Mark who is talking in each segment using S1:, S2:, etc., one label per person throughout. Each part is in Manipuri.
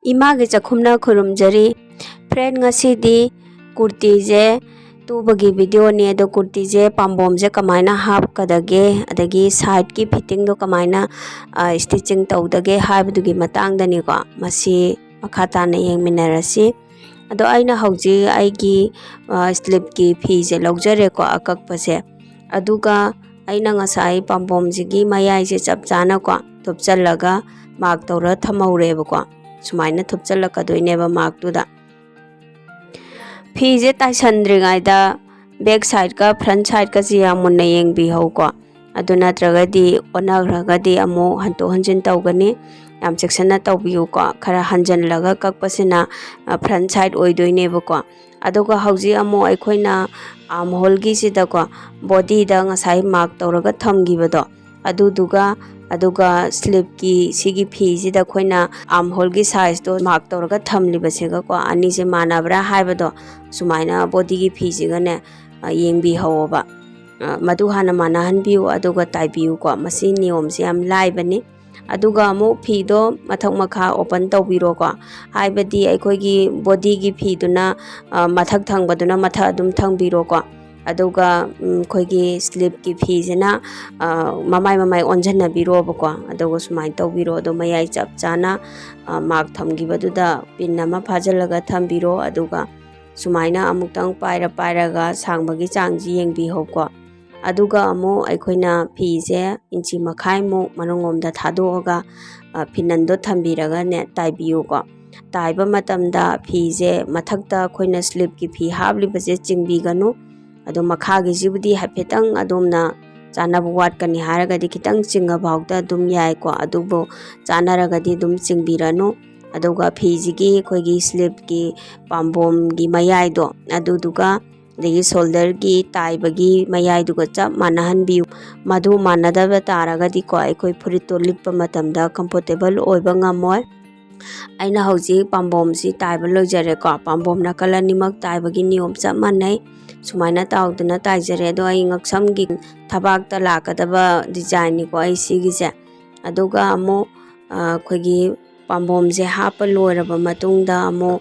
S1: इमागे चखुमना खुरुमजरी friend ngasidi kurti je tubagi video ne do kurti je pambom je kamaina hap kadage adagi side ki fitting do kamaina stitching tawdage haibdu gi matang dani ko masi makhata na yengminarasi ado aina hauji aigi slip ki phi je logjare ko akak pase aduga aina ngasai pambom ji gi mayai je chap chana ko thupchalaga mark tawra thamaure ko sumaina thupchalaka doineba mark tu da फीजे ताइसंद्रिगाइदा बैक साइड का फ्रंट साइड का जी मुन्ना येंबी हौको अदु नत्रगदी ओनाग्रगदी अमो हंतो हंजिन तौगनी याम सेक्शन तौबियुको खरा हंजनलगा कक्पसिना फ्रंट साइड ओइदोइनेबको अदुगा हौजी अमो अखोइना आर्म होलगी सिदको बॉडी दा ngasai मार्क तौरगा थमगिबदो अदुगा स्लीप की सिगी फी सिदा खोइना आर्म होल की साइज तो मार्क तौरगा थमलिबसेगा को अनि से मानाब्रा हाइबदो सुमाइना बॉडी की फी सिगने येंबी हवोबा मदु हाना मानाहनबिउ अदुगा ताइबिउ को मसी नियम से हम लाइबने अदुगा अमु फीदो मथक मखा ओपन तौबिरो को हाइबदी अखोइगी बॉडी की फीदुना मथक थंगबदुना मथा अदुम थंगबिरो को अदुगा खोइगी स्लीप की फीजना ममाई ओंजन बिरोबको अदुगा सुमाइन तौबिरो अदु मयाई चप चाना मार्क थमगिबदुदा पिन अमा फाजलगा थमबिरो अदुगा सुमाइना अमुक्तंग पायरगा सांगबगी चांगजी येंबिहोको अदुगा अमु अखोइना फीजे इंची मखाई मु मनोंगोमदा थादोगा फिनंदो थमबिरगा ने ताइबियोको ताइबा मतमदा फीजे मथक्ता खोइना स्लीप की फी हाबलिबसे चिंगबिगनु अदो मखागी जिबुदी हाफेतंग अदोमना चानाबु वाटकनी हारगदी खितंग चिंगा भावदा दुम यायको अदुबो चानारगदी दुम चिंगबिरनु अदुगा फीजिगी खोइगी स्लीप की पाम्बोम गी मयाइदो अदुदुगा देगी शोल्डर की ताइबगी मयाइदुगा चप मानहनबियु मधु मानदब तारगदी को अखोइ फुरितो Lippa मतमदा comfortable ओइबा ngamoi aina hauji pambom si taiba loijare ko pambom na kala nimak taiba gi niyom chap manai sumaina tawduna taijare do ai ngaksam gi thabak ta lakadaba design ni ko ai sigi se aduga amo khoigi pambom je hapa loiraba matungda amo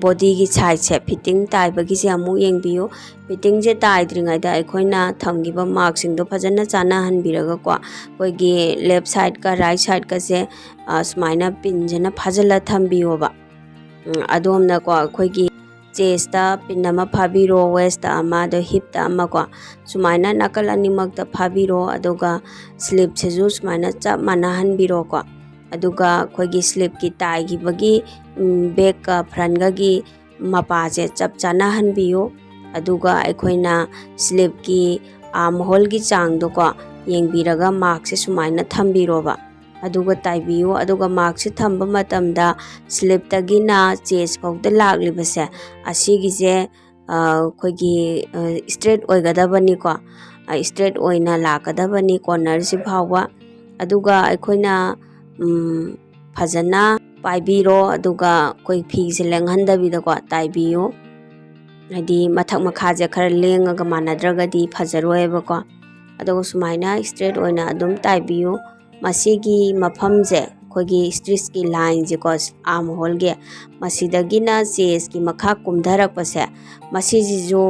S1: body gi size se fitting taiba gi se amu yengbiyo fitting je taidringai da aikoina thamgiba mark sing do phajana chana hanbiraga ko khoigi left side ka right side ka se sumaina pin jana phajala thambiyo ba adomna ko khoigi chest ta pin ama phabiro waist ta ama do hip ta ama ko sumaina nakal animak ta phabiro aduga slip se ju sumaina chap mana hanbiro ko aduga khoigi slip ki tai gi bagi back ka front ga gi mapa je chap chana hanbiyo aduga aikoina slip ki arm hole gi chang do ko yengbiraga mark se sumaina thambiro ba aduga taibiyo aduga mark se thamba matamda slip tagina chest phawda laklibase asigi je khoigi straight oigadabani ko straight oina lakadabani corner si phawwa aduga aikoina फजना पाइबिरो अदुगा कोई फी से लेंगहंदबिदा को ताइबियो हदी मथक मखाजे खर लेंगगा मानद्रगदी फजरोयबको अदुगा सुमाइना स्ट्रेट ओइना अदुम ताइबियो मसीगी मफमजे खोगी स्ट्रिच की लाइन जे को आर्म होल गे मसीदगिना चेस की मखा कुमधरकपसे मसीजी जो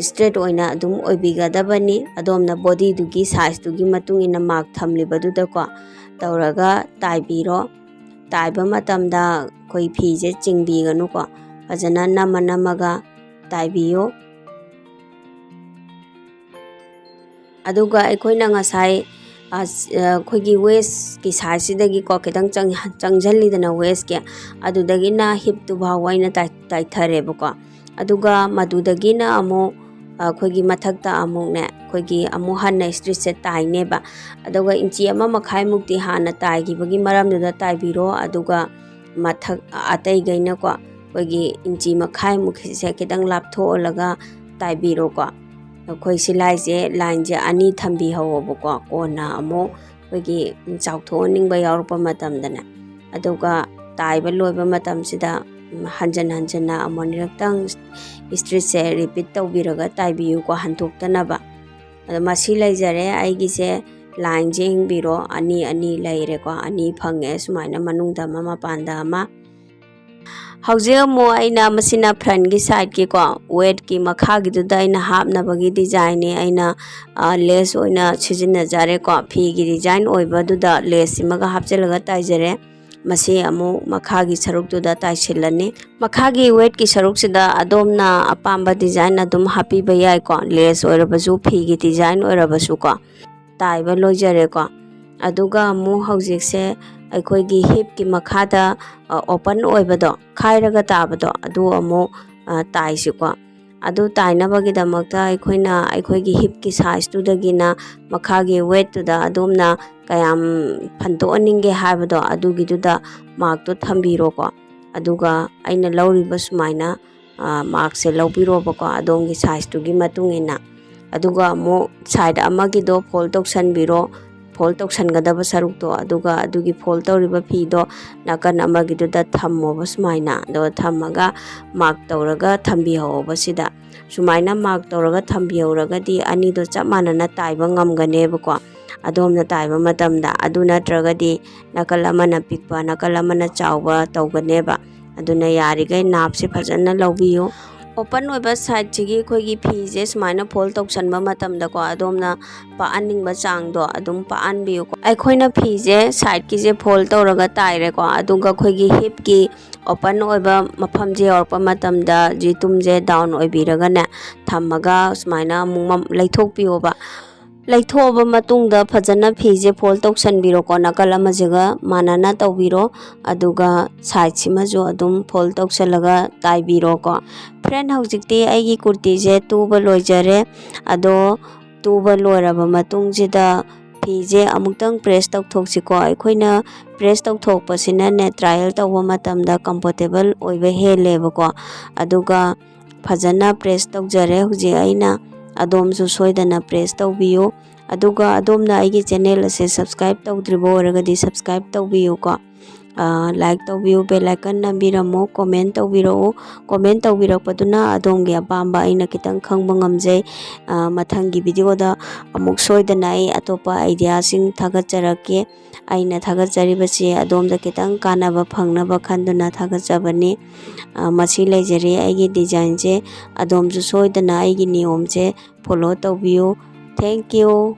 S1: स्ट्रेट ओइना अदुम ओइबिगदबनी अदोमना बॉडी दुगी साइज दुगी मतुंगिना मार्क थमलिबदुदको तौरगा ताइबिरो ताइबा मतमदा कोई फीजे चिंगबिगनु को फजना नमनमगा ताइबियो अदुगा अखोइना ngasai खोगी वेस्ट की साइज सिदगी को खितंग चंगजलिदना वेस्ट के अदुदगिना हिप टु भावाइना ताइथरेबको अदुगा मदुदगिना अमो खोगी मथक्ता अमुने खोगी अमु हन्ना स्ट्रिच से ताइनेबा अदुगा इंची अमा मखाइ मुक्ति हाना ताइगिबगी मरमदुदा ताइबिरो अदुगा मथक अतै गैना को खोगी इंची मखाइ मुखि से खितंग लापथोलगा ताइबिरो को खोई सिलाई जे लाइन जे अनि थंबी हवोबको कोना अमु खोगी चाउथोनिंगबा यावरपा मतमदना अदुगा ताइबा लोइबा मतमसिदा हंजन हंजना अमोनिरक्तंग स्ट्रिच से रिपीट तौबिरगा ताइबियु को हंतोक्तनबा मसी लैजरे आइगी से ꯂꯥꯏꯟꯁꯦ ꯌꯦꯡꯕꯤꯔꯣ ꯑꯅꯤ ꯑꯅꯤ ꯂꯩꯔꯦꯀꯣ ꯑꯅꯤ ꯐꯪꯉꯦ ꯁꯨꯃꯥꯏꯅ ꯃꯅꯨꯡꯗ ꯑꯃ ꯃꯄꯥꯟꯗ ꯑꯃ ꯍꯧꯖꯤꯛ ꯑꯃꯨꯛ ꯑꯩꯅ ꯃꯁꯤꯅ ꯐ꯭ꯔꯟꯒꯤ ꯁꯥꯏꯗꯀꯤꯀꯣ ꯋꯦꯠꯀꯤ ꯃꯈꯥꯒꯤꯗꯨꯗ ꯑꯩꯅ ꯍꯥꯞꯅꯕꯒꯤ ꯗꯤꯖꯥꯏꯟꯅꯤ ꯑꯩꯅ ꯂꯦꯁ ꯑꯣꯏꯅ ꯁꯤꯖꯤꯟꯅꯖꯔꯦꯀꯣ ꯐꯤꯒꯤ ꯗꯤꯖꯥꯏꯟ ꯑꯣꯏꯕꯗꯨꯗ ꯂꯦꯁꯁꯤꯃꯒ ꯍꯥꯞꯆꯤꯜꯂꯒ ꯇꯥꯏꯖꯔꯦ ꯃꯁꯤ ꯑꯃꯨꯛ ꯃꯈꯥꯒꯤ ꯁꯔꯨꯛꯇꯨꯗ ꯇꯥꯏꯁꯤꯜꯂꯅꯤ ꯃꯈꯥꯒꯤ ꯋꯦꯠꯀꯤ ꯁꯔꯨꯛꯁꯤꯗ ꯑꯗꯣꯝꯅ ꯑꯄꯥꯝꯕ ꯗꯤꯖꯥꯏꯟ ꯑꯗꯨꯝ ꯍꯥꯞꯄꯤꯕ ꯌꯥꯏꯀꯣ ꯂꯦꯁ ꯑꯣꯏꯔꯕꯁꯨ ꯐꯤꯒꯤ ꯗꯤꯖꯥꯏꯟ ꯑꯣꯏꯔꯕꯁꯨꯀꯣ ꯇꯥꯏꯕ ꯂꯣꯏꯖꯔꯦꯀꯣ ꯑꯗꯨꯒ ꯑꯃꯨꯛ ꯍꯧꯖꯤꯛꯁꯦ ꯑꯩꯈꯣꯏꯒꯤ ꯍꯤꯞꯀꯤ ꯃꯈꯥꯗ ꯑꯣꯄꯟ ꯑꯣꯏꯕꯗꯣ ꯈꯥꯏꯔꯒ ꯇꯥꯕꯗꯣ ꯑꯗꯨ ꯑꯃꯨꯛ ꯇꯥꯏꯁꯤꯀꯣ ꯑꯗꯨ ꯇꯥꯏꯅꯕꯒꯤꯗꯃꯛꯇ ꯑꯩꯈꯣꯏꯅ ꯑꯩꯈꯣꯏꯒꯤ ꯍꯤꯞꯀꯤ ꯁꯥꯏꯖꯇꯨꯗꯒꯤꯅ ꯃꯈꯥꯒꯤ ꯋꯦꯠꯇꯨꯗ ꯑꯗꯣꯝꯅ ꯀꯌꯥꯝ ꯐꯟꯗꯣꯛꯍꯟꯅꯤꯡꯒꯦ ꯍꯥꯏꯕꯗꯣ ꯑꯗꯨꯒꯤꯗꯨꯗ ꯃꯥꯔꯛꯇꯣ ꯊꯝꯕꯤꯔꯣꯀꯣ ꯑꯗꯨꯒ ꯑꯩꯅ ꯂꯧꯔꯤꯕ ꯁꯨꯃꯥꯏꯅ ꯃꯥꯔꯛꯁꯦ ꯂꯧꯕꯤꯔꯣꯕꯀꯣ ꯑꯗꯣꯝꯒꯤ ꯁꯥꯏꯖꯇꯨꯒꯤ ꯃꯇꯨꯡ ꯏꯟꯅ ꯑꯗꯨꯒ ꯑꯃꯨꯛ ꯁꯥꯏड ꯑꯃꯒꯤꯗꯣ ꯐꯣꯜ ꯇꯧꯁꯟꯕꯤꯔꯣ ꯐꯣꯜ ꯇꯧꯁꯟꯒꯗꯕ ꯁꯔꯨꯛꯇꯣ ꯑꯗꯨꯒ ꯑꯗꯨꯒꯤ ꯐꯣꯜ ꯇꯧꯔꯤꯕ ꯐꯤꯗꯣ ꯅꯥꯀꯟ ꯑꯃꯒꯤꯗꯨꯗ ꯊꯝꯃꯣꯕ ꯁꯨꯃꯥꯏꯅ ꯑꯗꯨꯒ ꯊꯝꯃꯒ ꯃꯥꯔꯛ ꯇꯧꯔꯒ ꯊꯝꯕꯤꯍꯧꯕ ꯁꯤꯗ ꯁꯨꯃꯥꯏꯅ ꯃꯥꯔꯛ ꯇꯧꯔꯒ ꯊꯝꯕꯤꯍꯧꯔꯒꯗꯤ ꯑꯅꯤꯗꯣ ꯆꯞ ꯃꯥꯟꯅꯅ ꯇꯥꯏꯕ ꯉꯝꯒꯅꯦꯕꯀꯣ ꯑꯗꯣꯝꯅ ꯇꯥꯏꯕ ꯃꯇꯝꯗ ꯑꯗꯨ ꯅꯠꯇ꯭ꯔꯒꯗꯤ ꯅꯥꯀꯜ ꯑꯃꯅ ꯄꯤꯛꯄ ꯅꯥꯀꯜ ꯑꯃꯅ ꯆꯥꯎꯕ ꯇꯧꯒꯅꯦꯕ ꯑꯗꯨꯅ ꯌꯥꯔꯤꯈꯩ ꯅꯥꯞꯁꯦ ꯐꯖꯅ ꯂꯧꯕꯤꯌꯨ open oiba side chigi khoi gi phi je sumaina fold tausanba matamda ko adomna paaningba changdo adum paanbiu ko aikhoina phi je side ki je fold tauraga taire ko aduga khoi gi hip ki open oiba mafam je orpa matamda ji tum je down oibiraga ne thamaga sumaina mung laithok pioba laithoba matungda phajana phi je fold tausanbiro ko nakal ama jaga manana tawbiro aduga side sima jo adum fold tausalaga taibiro ko friend hojikti aigi kurti je tuba loijare ado tuba loiraba matung jida phi je amuktang press tauthokchi ko aikoina press tauthokpasina ne trial tawba matamda comfortable oiba heleba ko aduga phajana press tawjare hoji aina adom su soidana press tawbiyo aduga adomna aigi channel ase subscribe tawdribo oragadi subscribe tawbiyo ko like tawbiyo bell icon nambiramo comment tawbiro comment tawbirakpaduna adomgi apamba aina kitang khangba ngamjai mathangi video da amuk soidana ai atopa idea sing thagacharake aina thagacharibasi adomda kitang kanaba phangnaba khanduna thagachabani masi leijari aigi design je adom su soidana aigi niyom je follow tawbiyo thank you